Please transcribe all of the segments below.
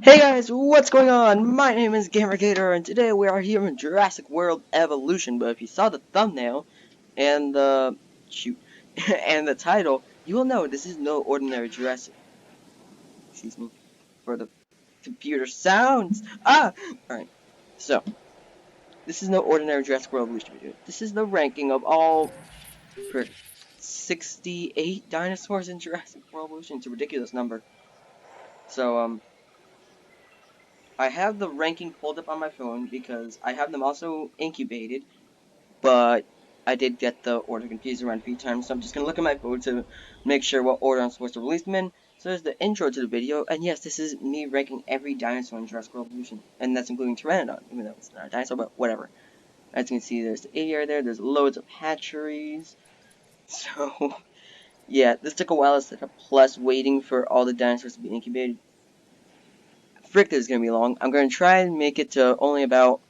Hey guys, what's going on? My name is GamerGator, and today we are here in Jurassic World Evolution. But if you saw the thumbnail and the and the title, you will know this is no ordinary Jurassic. Excuse me for the computer sounds. All right. So this is no ordinary Jurassic World Evolution video. This is the ranking of all 68 dinosaurs in Jurassic World Evolution. It's a ridiculous number. So I have the ranking pulled up on my phone because I have them also incubated, but I did get the order confused around a few times, so I'm just gonna look at my phone to make sure what order I'm supposed to release them in. So there's the intro to the video, and yes, this is me ranking every dinosaur in Jurassic World Evolution, and that's including Pteranodon, even though it's not a dinosaur, but whatever. As you can see, there's the aviary there, there's loads of hatcheries, so yeah, this took a while. It's like a plus waiting for all the dinosaurs to be incubated. Frick, this is gonna be long. I'm gonna try and make it to only about,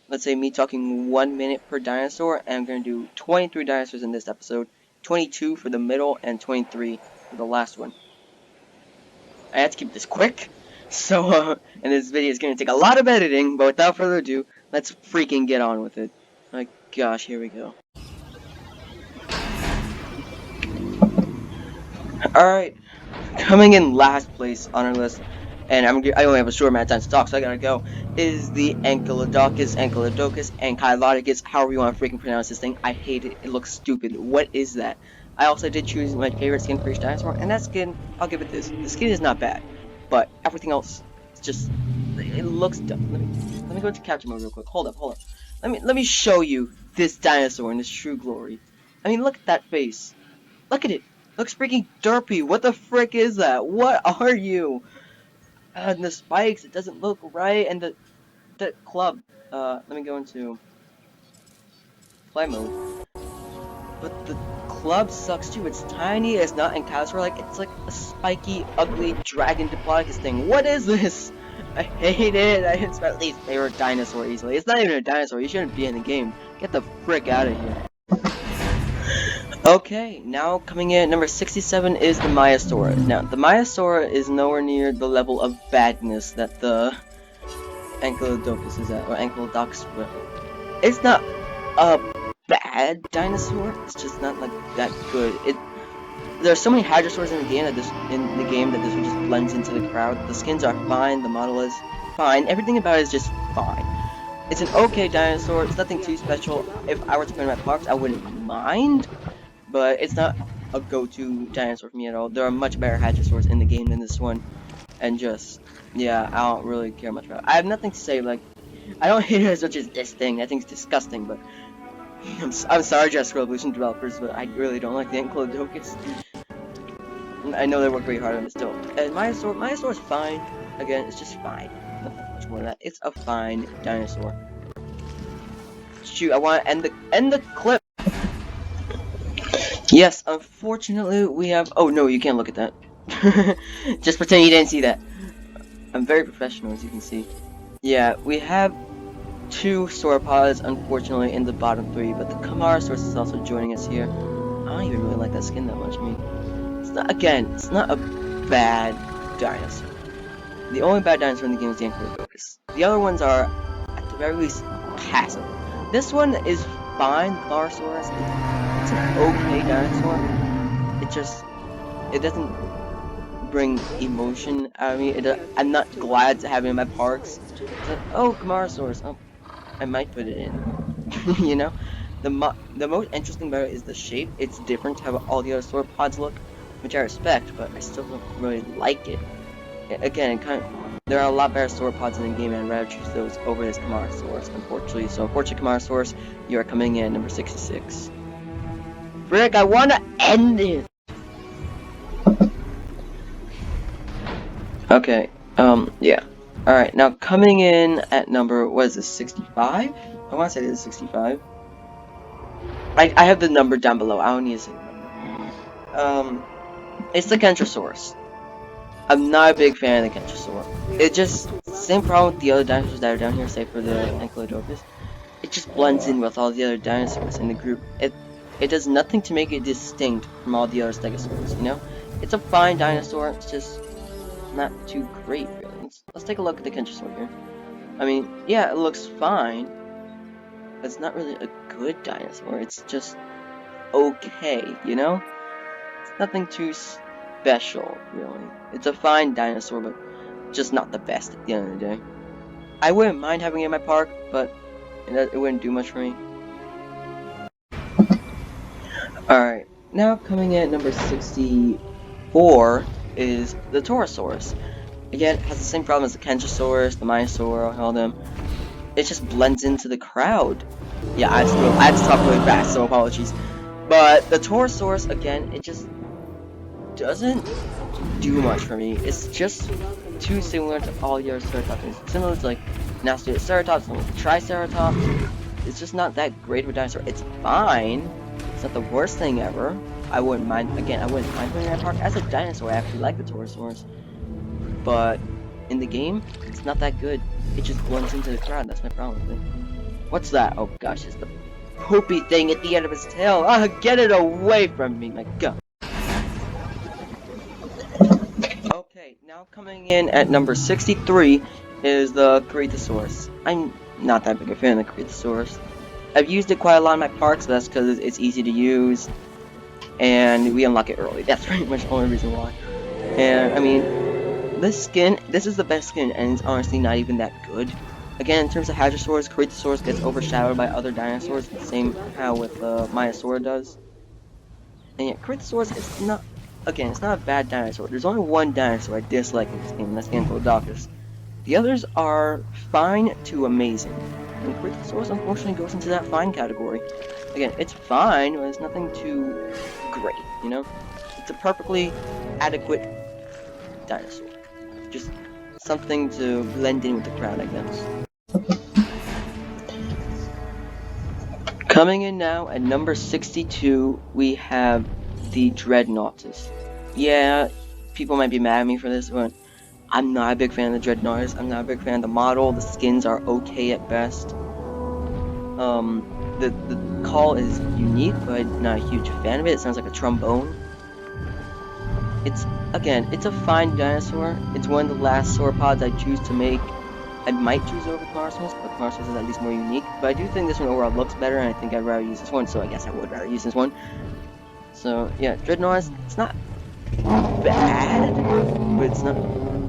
let's say, me talking 1 minute per dinosaur, and I'm going to do 23 dinosaurs in this episode, 22 for the middle, and 23 for the last one. I have to keep this quick, so, and this video is going to take a lot of editing, but without further ado, let's freaking get on with it. My gosh, here we go. Alright, coming in last place on our list, and I only have a short amount of time to talk, so I gotta go, is the Ankylodocus, Ankylodocus, however you want to freaking pronounce this thing. I hate it. It looks stupid. What is that? I also did choose my favorite skin for each dinosaur, and that skin, I'll give it this. The skin is not bad, but everything else, it's just, it looks dumb. Let me go into capture mode real quick. Hold up. Let me show you this dinosaur in its true glory. I mean, look at that face. Look at it. Looks freaking derpy. What the frick is that? What are you? And the spikes, it doesn't look right. And the club. Let me go into play mode. But the club sucks too. It's tiny. It's not Ankylosaur like. It's like a spiky, ugly dragon diplodocus thing. What is this? I hate it. It's my least favorite dinosaur easily. It's not even a dinosaur. You shouldn't be in the game. Get the frick out of here. Okay, now coming in at number 67 is the Maiasaur. Now, the Maiasaur is nowhere near the level of badness that the Ankylodocus is at, or Ankylodocus. It's not a bad dinosaur. It's just not like that good. There are so many Hadrosaurs in the game that this one just blends into the crowd. The skins are fine. The model is fine. Everything about it is just fine. It's an okay dinosaur. It's nothing too special. If I were to put it in my parks, I wouldn't mind. But it's not a go-to dinosaur for me at all. There are much better Hadrosaurs in the game than this one. And just, yeah, I don't really care much about it. I have nothing to say, like, I don't hate it as much as this thing. That thing's disgusting, but I'm sorry, Jurassic World Evolution developers, but I really don't like the Ankylodocus. I know they work very hard on it still. And Maiasaur is fine. Again, it's just fine. Nothing much more than that. It's a fine dinosaur. Shoot, I want to end the clip. Yes, unfortunately we have. Oh no, you can't look at that. Just pretend you didn't see that. I'm very professional, as you can see. Yeah, we have 2 sauropods, unfortunately, in the bottom 3, but the Camarasaurus is also joining us here. I don't even really like that skin that much. I mean, it's not a bad dinosaur. The only bad dinosaur in the game is the Ankylodocus. The other ones are, at the very least, passable. This one is fine, the Camarasaurus. It's an okay dinosaur. It doesn't bring emotion out of me. I'm not glad to have it in my parks. It's like, oh, Camarasaurus. Oh, I might put it in. You know? The most interesting about it is the shape. It's different to how all the other sauropods look, which I respect, but I still don't really like it. Again, there are a lot better sauropods in the game, and I'd rather choose those over this Camarasaurus, unfortunately. So, unfortunately, Camarasaurus, you are coming in number 66. Frick, I want to end it! Okay, yeah. Alright, now coming in at number, what is this, 65? I want to say this is 65. I have the number down below, I don't need to say the number. It's the Kentrosaurus. I'm not a big fan of the Kentrosaur. It just, same problem with the other dinosaurs that are down here, save for the Ankylodocus. It just blends in with all the other dinosaurs in the group. It does nothing to make it distinct from all the other stegosaurs, you know? It's a fine dinosaur, it's just not too great, really. let's take a look at the Kentrosaur here. I mean, yeah, it looks fine. It's not really a good dinosaur. It's just okay, you know? It's nothing too special, really. It's a fine dinosaur, but just not the best at the end of the day. I wouldn't mind having it in my park, but it wouldn't do much for me. Alright, now coming in at number 64 is the Torosaurus. Again, it has the same problem as the Kentrosaurus, the Minosaur, and all them. It just blends into the crowd. Yeah, I had to talk really fast, so apologies. But the Torosaurus, again, it just doesn't do much for me. It's just too similar to all your Ceratops. It's similar to like Ceratops and Triceratops. It's just not that great of a dinosaur. It's fine. It's not the worst thing ever. I wouldn't mind. Again, I wouldn't mind putting it in my park. As a dinosaur, I actually like the Torosaurus. But in the game, it's not that good. It just blends into the crowd. That's my problem with it. What's that? Oh gosh, it's the poopy thing at the end of his tail. Ah, get it away from me, my god. Okay, now coming in at number 63 is the Corythosaurus. I'm not that big a fan of the Corythosaurus. I've used it quite a lot in my parks, but that's because it's easy to use, and we unlock it early. That's pretty much the only reason why. And, I mean, this is the best skin, and it's honestly not even that good. Again, in terms of Hadrosaurus, Corythosaurus gets overshadowed by other dinosaurs, the same how with Myosaur does. And yet, Corythosaurus is not, again, it's not a bad dinosaur. There's only one dinosaur I dislike in this game, and that's Gantodocus. The others are fine to amazing. And Corythosaurus unfortunately goes into that fine category. Again, it's fine, but it's nothing too great, you know? It's a perfectly adequate dinosaur. Just something to blend in with the crowd, I guess. Coming in now at number 62, we have the Dreadnoughtus. Yeah, people might be mad at me for this, but I'm not a big fan of the Dreadnoughtus. I'm not a big fan of the model. The skins are okay at best. The call is unique, but I'm not a huge fan of it. It sounds like a trombone. It's a fine dinosaur. It's one of the last sauropods I choose to make. I might choose over Carnosaurus, but Carnosaurus is at least more unique. But I do think this one overall looks better, and I think I'd rather use this one, so I guess I would rather use this one. So, yeah, Dreadnoughtus, it's not bad, but it's not,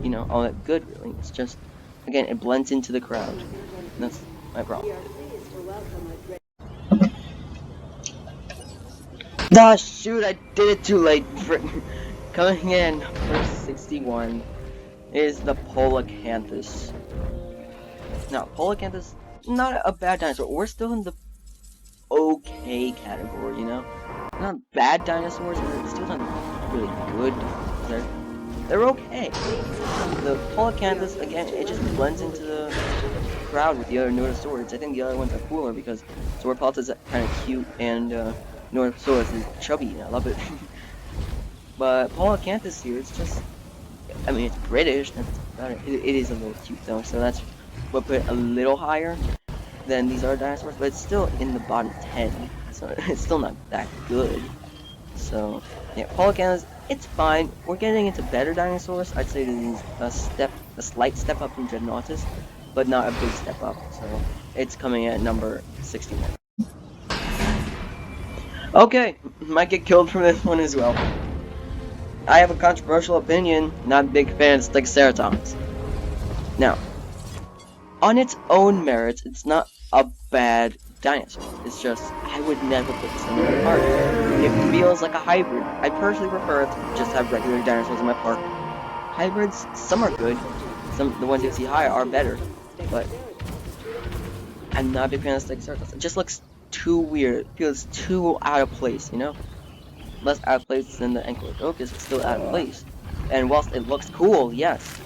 you know, all that good, really. It's just, again, it blends into the crowd. And that's my problem. Ah, shoot, I did it too late. Coming in, number 61 is the Polacanthus. Now, Polacanthus, not a bad dinosaur. We're still in the okay category, you know? Not bad dinosaurs, but still not really good. They're okay. The Polacanthus, again, it just blends into the crowd with the other Nodosaurids. I think the other ones are cooler because Sauropods is kind of cute and Nodosaurus is chubby, and I love it. But Polacanthus here, it's just, I mean, it's British, that's about it. It is a little cute though, so that's what put it a little higher than these other dinosaurs, but it's still in the bottom 10, so it's still not that good. So, yeah, Polacanthus, it's fine. We're getting into better dinosaurs. I'd say this is a slight step up from Dreadnoughtus, but not a big step up, so it's coming at number 61. Okay, might get killed from this one as well. I have a controversial opinion, not a big fan of Stegoceratops. Now, on its own merits, it's not a bad dinosaur. It's just, I would never put this in my park. It feels like a hybrid. I personally prefer to just have regular dinosaurs in my park. Hybrids, some are good. The ones you see higher are better. But I'm not a big fan of Stegoceratops. It just looks too weird. It feels too out of place, you know? Less out of place than the Ankylodocus, it's still out of place. And whilst it looks cool, yes,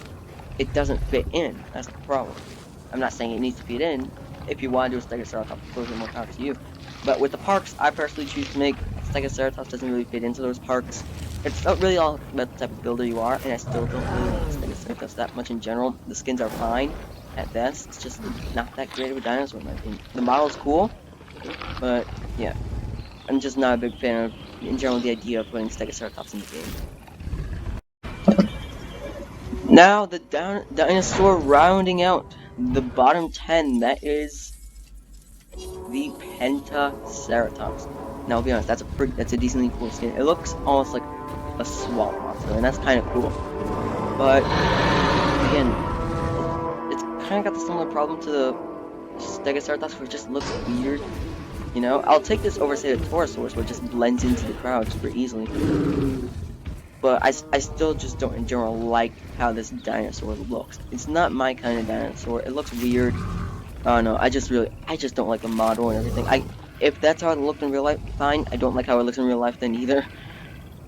it doesn't fit in. That's the problem. I'm not saying it needs to fit in. If you want to do a Stegoceratops, those are more power to you. But with the parks, I personally choose to make Stegoceratops doesn't really fit into those parks. It's not really all about the type of builder you are, and I still don't really like Stegoceratops that much in general. The skins are fine at best. It's just not that great of a dinosaur in my opinion. The model's cool, but yeah, I'm just not a big fan of, in general, the idea of putting Stegoceratops in the game. Now the dinosaur rounding out the bottom 10, that is the Pentaceratops. Now I'll be honest, that's a decently cool skin. It looks almost like a swamp monster, and that's kind of cool. But again, it's kind of got the similar problem to the Stegoceratops, where it just looks weird. You know, I'll take this over, say, the Torosaurus, where it just blends into the crowd super easily. But I still just don't in general like how this dinosaur looks. It's not my kind of dinosaur. It looks weird. Oh no, I just don't like the model and everything. If that's how it looked in real life, fine. I don't like how it looks in real life then either.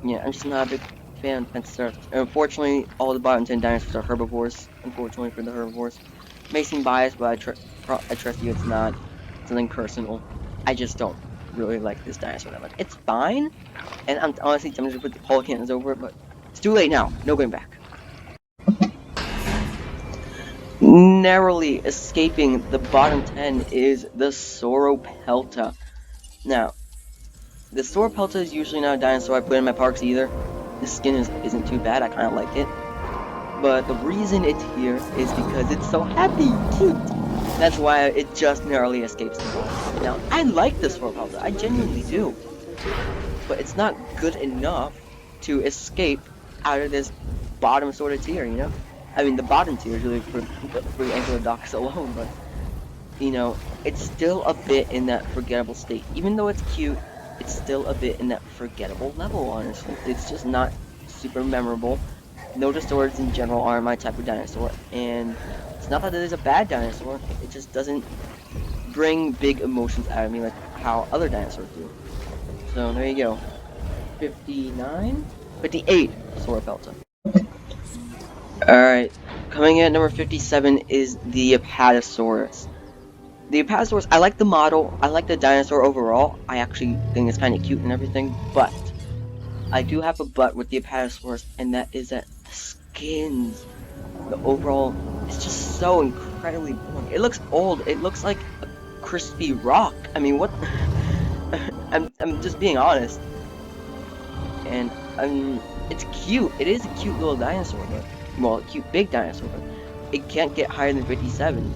Yeah, I'm just not a big fan of Pentaceratops. Unfortunately, all the bottom 10 dinosaurs are herbivores. Unfortunately for the herbivores. May seem biased, but I trust you, it's not something personal. I just don't really like this dinosaur that much. It's fine, and I'm honestly tempted to put the whole cannons over it, but it's too late now. No going back. Narrowly escaping the bottom 10 is the Sauropelta. Now, the Sauropelta is usually not a dinosaur I put in my parks either. The skin isn't too bad, I kind of like it. But the reason it's here is because it's so happy, cute. That's why it just narrowly escapes the bottom. Now, I like the Sauropelta, I genuinely do. But it's not good enough to escape out of this bottom sort of tier, you know? I mean, the bottom tier is really for Ankylodox alone, but, you know, it's still a bit in that forgettable state. Even though it's cute, it's still a bit in that forgettable level, honestly. It's just not super memorable. Nodosaurs in general aren't my type of dinosaur, and it's not that it is a bad dinosaur, it just doesn't bring big emotions out of me like how other dinosaurs do. So, there you go. 59? 58 Sauropelta. Alright, coming in at number 57 is the Apatosaurus. The Apatosaurus, I like the model, I like the dinosaur overall, I actually think it's kind of cute and everything, but I do have a but with the Apatosaurus, and that is that the skins, the overall, it's just so incredibly boring. It looks old, it looks like a crispy rock. I mean, what? I'm just being honest. And, it's cute, it is a cute little dinosaur, but, well, a cute big dinosaur, but it can't get higher than 57.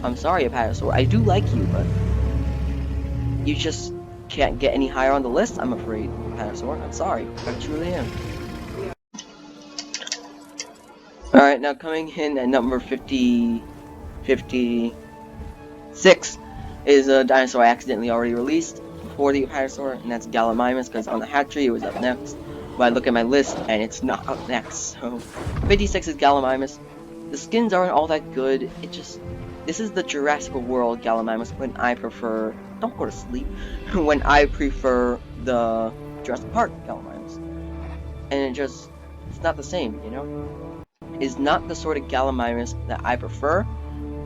I'm sorry, Apatosaur, I do like you, but you just can't get any higher on the list, I'm afraid, Dinosaur. I'm sorry. I truly am. Alright, now coming in at number 56 is a dinosaur I accidentally already released before the Apatosaur, and that's Gallimimus, because on the hatchery it was up next. But I look at my list, and it's not up next, so 56 is Gallimimus. The skins aren't all that good, this is the Jurassic World Gallimimus when I prefer... Don't go to sleep. When I prefer the Jurassic Park Gallimimus. And it's not the same, you know? It's not the sort of Gallimimus that I prefer.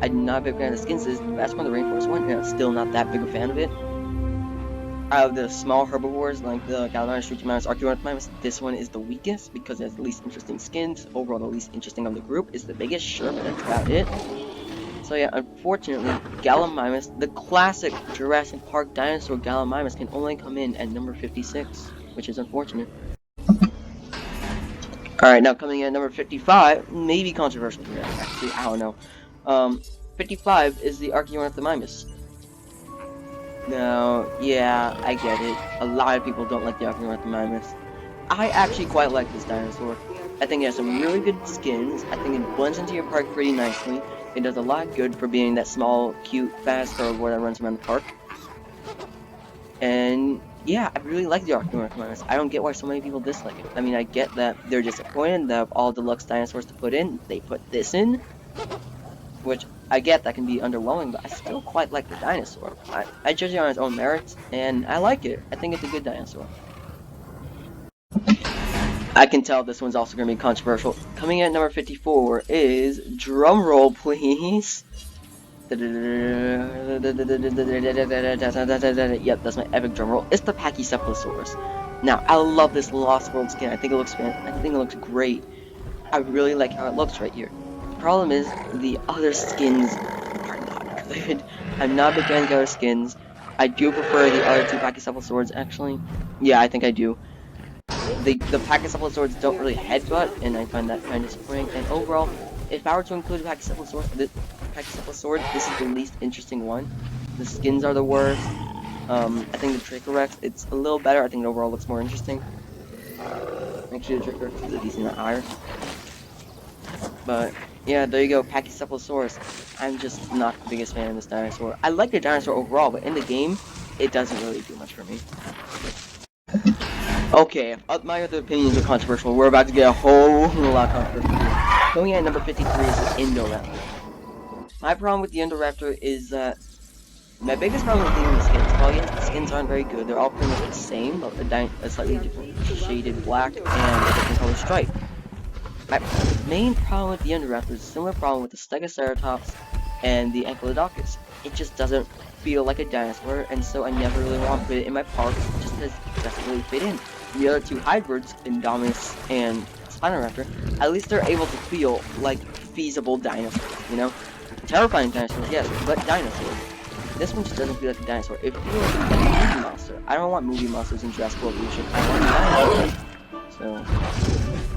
I'm not a big fan of the skins. That's one of the Rainforest one, and I'm still not that big a fan of it. Out of the small herbivores, like the Gallimimus, Shrewdmimus, Archaeornitmimus, this one is the weakest because it has the least interesting skins. Overall, the least interesting of the group is the biggest, sure, but that's about it. So yeah, unfortunately, Gallimimus, the classic Jurassic Park dinosaur Gallimimus, can only come in at number 56, which is unfortunate. Alright, now coming in at number 55, maybe controversial here, actually, I don't know. 55 is the Archaeornitmimus. Now, yeah, I get it. A lot of people don't like the Archaeornitmimus. I actually quite like this dinosaur. I think it has some really good skins. I think it blends into your park pretty nicely. It does a lot good for being that small, cute, fast herbivore that runs around the park. And yeah, I really like the Archaeornitmimus. I don't get why so many people dislike it. I mean, I get that they're disappointed that of all deluxe dinosaurs to put in, they put this in. Which, I get that can be underwhelming, but I still quite like the dinosaur. I judge it on its own merits, and I like it. I think it's a good dinosaur. I can tell this one's also going to be controversial. Coming in at number 54 is, drumroll please. Yep, that's my epic drumroll. It's the Pachycephalosaurus. Now, I love this Lost World skin. I think it looks great. I really like how it looks right here. The problem is, the other skins are not good. I'm not a big fan of the other skins. I do prefer the other two Pachycephalosaurs, actually. Yeah, I think I do. the Pachycephalosaurs don't really headbutt, and I find that kind of disappointing. And overall, if I were to include Pachycephalosaur, this is the least interesting one. The skins are the worst. I think the Tricorex, it's a little better. I think it overall looks more interesting. Actually, the Tricorex is a decent amount higher. But yeah, there you go, Pachycephalosaurus. I'm just not the biggest fan of this dinosaur. I like the dinosaur overall, but in the game, it doesn't really do much for me. Okay, if my other opinions are controversial, we're about to get a whole lot of controversial here. Going in at number 53 is the Indoraptor. My problem with the Indoraptor is that my biggest problem with the skins. Well, yes, the skins aren't very good. They're all pretty much the same, but a slightly different shaded black and a different color stripe. My main problem with the Indoraptor is a similar problem with the Stegoceratops and the Ankylodocus. It just doesn't feel like a dinosaur, and so I never really want to put it in my park just because it doesn't really fit in. The other two hybrids, Indominus and Spinoraptor, at least they're able to feel like feasible dinosaurs, you know? Terrifying dinosaurs, yes, but dinosaurs. This one just doesn't feel like a dinosaur. It feels like a movie monster. I don't want movie monsters in Jurassic World Evolution. I want dinosaurs. So,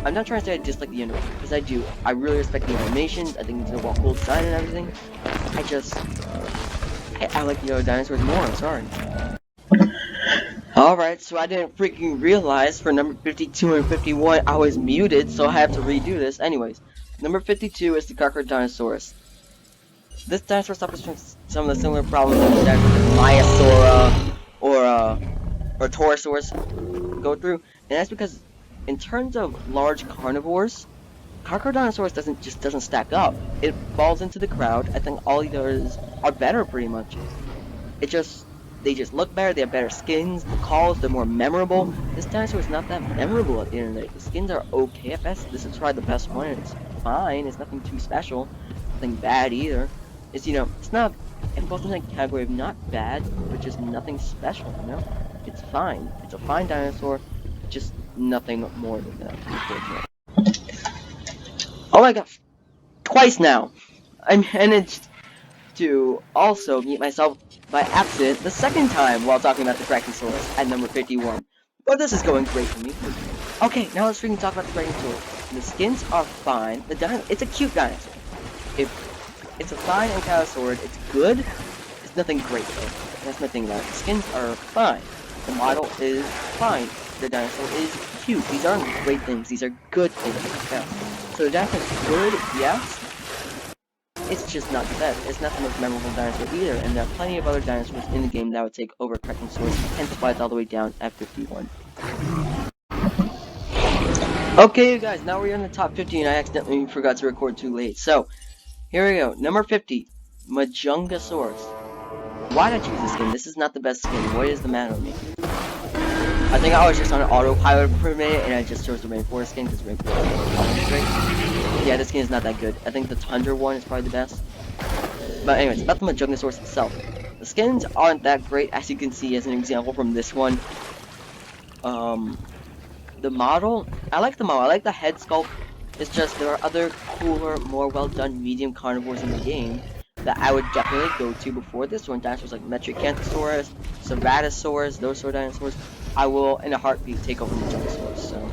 I'm not trying to say I dislike the Indoraptor, because I do. I really respect the animations. I think it's a well-cool design and everything. I like the other dinosaurs more. I'm sorry. Alright, so I didn't freaking realize for number 52 and 51 I was muted, so I have to redo this. Anyways, number 52 is the Carcharodontosaurus. This dinosaur suffers from some of the similar problems that Maiasaura or Torosaurus go through, and that's because in terms of large carnivores, Carcharodontosaurus doesn't stack up. It falls into the crowd. I think all the others are better pretty much. They just look better, they have better skins, the calls, they're more memorable. This dinosaur is not that memorable at the end of the day. The skins are okay at best. This is probably the best one, and it's fine. It's nothing too special. Nothing bad either. It's, it's not, it falls in that category of not bad, but just nothing special, you know? It's fine. It's a fine dinosaur, just nothing more than that, unfortunately. Oh my gosh. Twice now! I managed to also meet myself by accident the second time while talking about the Brachiosaurus at number 51. But this is going great for me. Okay, now let's freaking talk about the Brachiosaurus. The skins are fine. It's a cute dinosaur. It's a fine Ankylosaurid. It's good. It's nothing great though. That's my thing about it. The skins are fine. The model is fine. The dinosaur is cute. These aren't great things. These are good things. Yeah. So the dinosaur is good, yes. It's just not the best. It's not the most memorable dinosaur either, and there are plenty of other dinosaurs in the game that would take over Brachiosaurus, hence why it's all the way down at 51. Okay, you guys, now we're in the top 50, and I accidentally forgot to record too late. So, here we go. Number 50, Majungasaurus. Why did I choose this skin? This is not the best skin. What is the matter with me? I think I was just on an autopilot for a minute, and I just chose the Rainforest skin, because Rainforest is great. Yeah, this skin is not that good. I think the Tundra one is probably the best. But anyways, about the Majungasaurus itself. The skins aren't that great, as you can see as an example from this one. The model, I like the model. I like the head sculpt. It's just there are other cooler, more well-done medium carnivores in the game that I would definitely go to before this one. Dinosaurs like Metriacanthosaurus, Ceratosaurus, those sort of dinosaurs. I will, in a heartbeat, take over Majungasaurus, so...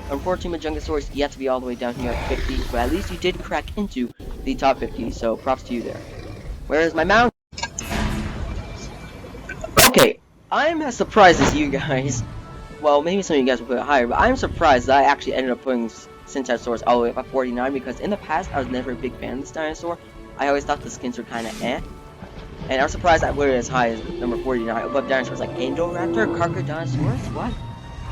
Unfortunately, Majungasaurus yet to be all the way down here at 50, but at least you did crack into the top 50, so props to you there. Where is my mount? Okay, I'm as surprised as you guys. Well, maybe some of you guys will put it higher, but I'm surprised that I actually ended up putting Centaurosaurus all the way up at 49, because in the past, I was never a big fan of this dinosaur. I always thought the skins were kind of eh. And I was surprised I put it as high as number 49, above dinosaurs like Indoraptor, Carcharodontosaurus, what?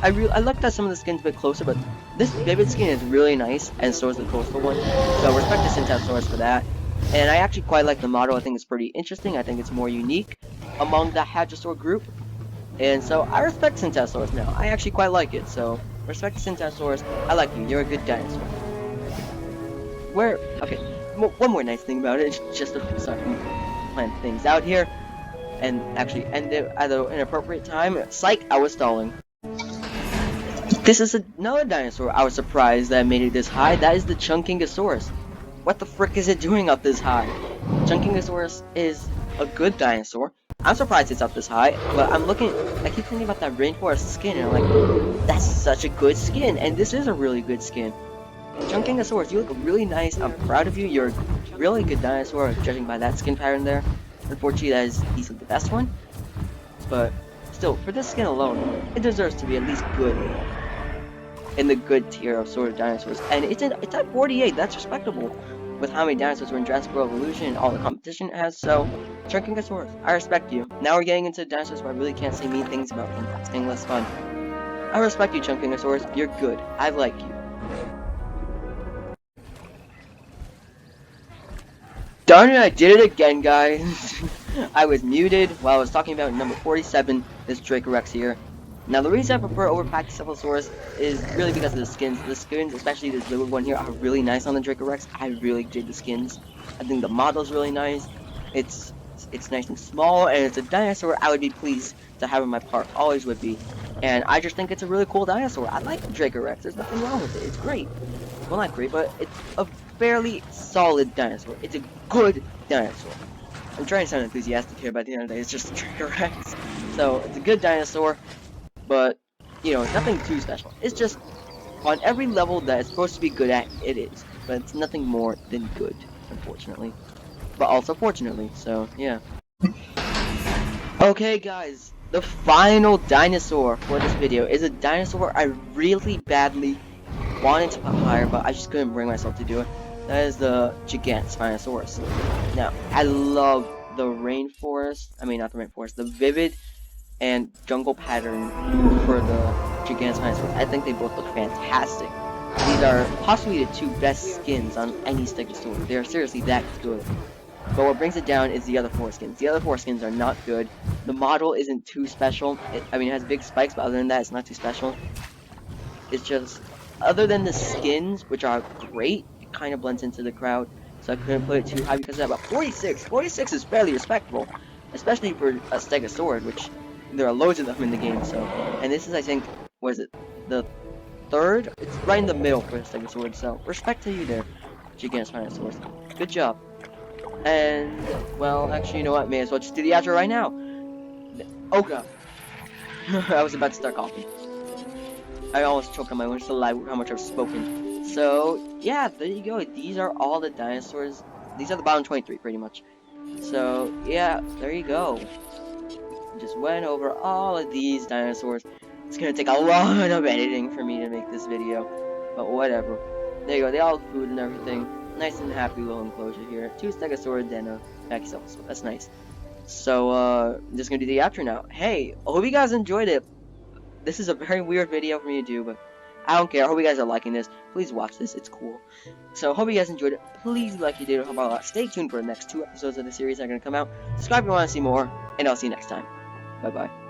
I looked at some of the skins a bit closer, but this vivid skin is really nice, and so is the coastal one. So respect to Centaurosaurus for that. And I actually quite like the model. I think it's pretty interesting. I think it's more unique among the Hadrosaur group. And so I respect Centaurosaurus now. I actually quite like it. So respect to Centaurosaurus. I like you. You're a good dinosaur. Okay, one more nice thing about it. Just to start plan things out here, and actually end it at an inappropriate time. Psych, I was stalling. This is another dinosaur I was surprised that made it this high. That is the Chunkingosaurus. What the frick is it doing up this high? Chunkingosaurus is a good dinosaur. I'm surprised it's up this high, but I keep thinking about that rainforest skin, and I'm like, that's such a good skin, and this is a really good skin. Chunkingosaurus, you look really nice. I'm proud of you. You're a really good dinosaur, judging by that skin pattern there. Unfortunately, that is easily the best one. But still, for this skin alone, it deserves to be at least good in the good tier of sort of dinosaurs. And it's at 48. That's respectable with how many dinosaurs were in Jurassic World Evolution and all the competition it has. So, Chunkingosaurus, I respect you. Now we're getting into dinosaurs where I really can't say mean things about them. It's getting less fun. I respect you, Chunkingosaurus. You're good. I like you. Darn it, I did it again, guys. I was muted while I was talking about number 47, this Dracorex here. Now, the reason I prefer over Pachycephalosaurus is really because of the skins. The skins, especially this little one here, are really nice on the Dracorex. I really dig the skins. I think the model's really nice. It's it's nice and small, and it's a dinosaur I would be pleased to have in my park. Always would be. And I just think it's a really cool dinosaur. I like the Dracorex. There's nothing wrong with it. It's great. Well, not great, but it's a fairly solid dinosaur. It's a good dinosaur. I'm trying to sound enthusiastic here, but at the end of the day, it's just a Dracorex. So, it's a good dinosaur, but, you know, nothing too special. It's just, on every level that it's supposed to be good at, it is. But it's nothing more than good, unfortunately. But also fortunately, so, yeah. Okay, guys, the final dinosaur for this video is a dinosaur I really badly wanted to put higher, but I just couldn't bring myself to do it. That is the Spinosaurus. Now, I love the rainforest, I mean not the rainforest, the vivid and jungle pattern for the Spinosaurus. I think they both look fantastic. These are possibly the two best skins on any Stegosaurus. They are seriously that good. But what brings it down is the other four skins. The other four skins are not good. The model isn't too special. I mean, it has big spikes, but other than that, it's not too special. It's just, other than the skins, which are great, it kind of blends into the crowd. So I couldn't put it too high because of that. But 46! 46 is fairly respectable. Especially for a Stegosaurus, which there are loads of them in the game, so. And this is, I think, what is it? The third? It's right in the middle for a Stegosaurus, so respect to you there, Spinosaurus. Good job. And, well, actually, you know what? May as well just do the outro right now. Oh god. I was about to start coughing. I almost choked on my words to lie with how much I've spoken. So, yeah, there you go. These are all the dinosaurs. These are the bottom 23, pretty much. So, yeah, there you go. Just went over all of these dinosaurs. It's gonna take a lot of editing for me to make this video. But whatever. There you go. They all have food and everything. Nice and happy little enclosure here. 2 Stegosaurs and a Pachycephalosaurus. That's nice. So, I'm just gonna do the outro now. Hey, I hope you guys enjoyed it. This is a very weird video for me to do, but I don't care. I hope you guys are liking this. Please watch this. It's cool. So, hope you guys enjoyed it. Please like you did. Help out a lot. Stay tuned for the next 2 episodes of the series that are going to come out. Subscribe if you want to see more, and I'll see you next time. Bye-bye.